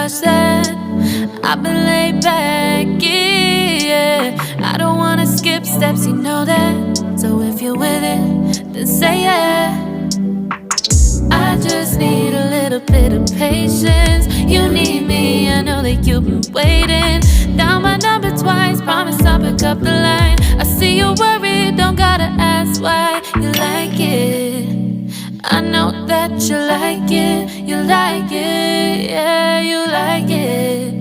rush that. I've been laid back, yeah. I don't wanna skip steps, you know that. So if you're with it, then say yeah. I just need a little bit of patience. You need me, I know that you've been waiting. Down my number twice, promise I'll pick up the line. I see you worried, don't gotta ask why. You like it, I know that you like it. You like it, yeah, you like it.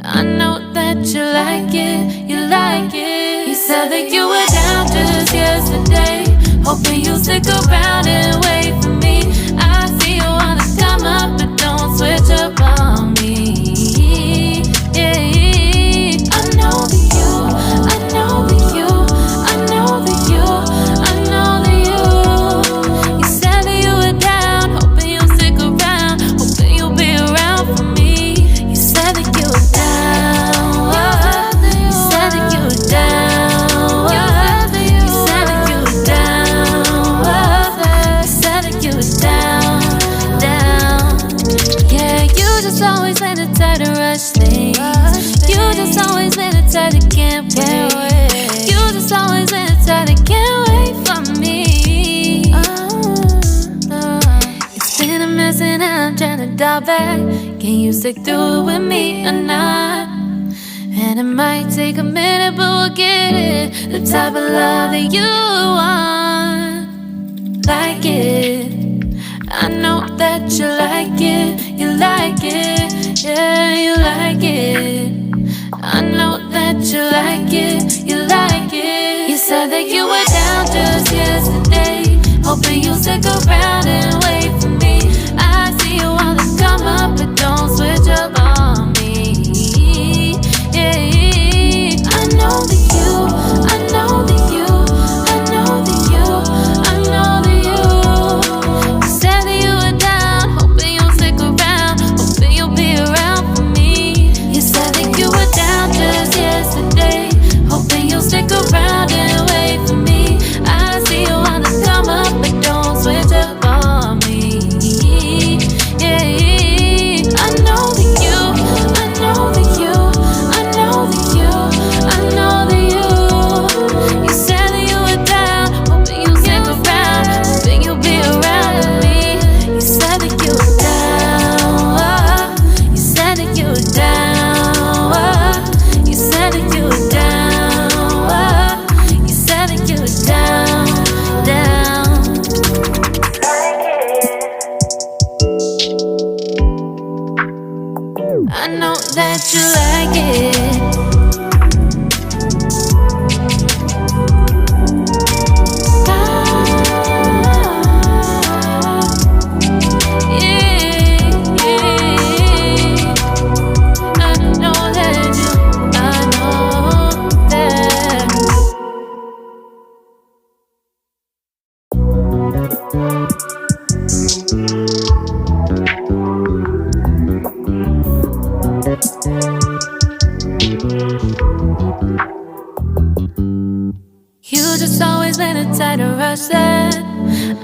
I know that you like it, you like it. You said that you were down just yesterday, hoping you'll stick around and wait for me. I see you wanna come up, but don't switch up on me. Yeah, I know that you, I know that you, I know that you, I know that you. You said that you were down, hoping you'll stick around, hoping you'll be around for me. You said that you were down, you said that you were down, you said that you were down, you said that you were down, down. Yeah, you just always let it try to rush things. You just always let it try to can't wait. You just always let it try to can't wait for me. It's been a mess and I'm trying to dial back. Can you stick through it with me or not? And it might take a minute, but we'll get it. The type of love that you want, like it. I know that you like it, you like it, yeah, you like it. I know that you like it, you like it. You said that you were down just yesterday, hoping you'll stick around and wait for me. I see you wanna come up, but don't switch up on me. Yeah, I know that you, I know that you, I know that you, I know that you. You said that you were down, hoping you'll stick around, hoping you'll be around for me. You said that you were down just yesterday, hoping you'll stick around and wait for me. I see you wanna come up, but don't switch up on me. Yeah, I know that you, I know that you, I know that you, I know that you. You said that you were down, hoping you'll stick around, hoping you'll be around with me. You said that you were down, you said that you were down, you said that you were down, you said that you were down, down. I know that you like it. You just always let it try to rush that.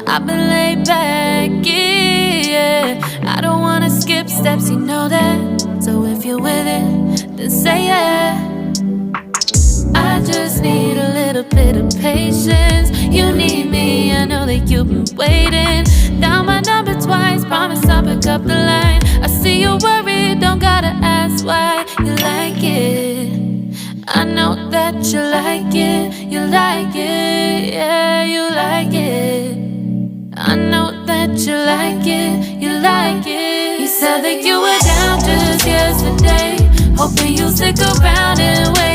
I've been laid back, yeah. I don't wanna skip steps, you know that. So if you're with it, then say yeah. I just need a little bit of patience. You need me, I know that you've been waiting. Down my number twice, promise I'll pick up the line. I see you worried, don't gotta ask why. You like it, I know that you like it, you like it, yeah, you like it. I know that you like it, you like it. You said that you were down just yesterday, hoping you'll stick around and wait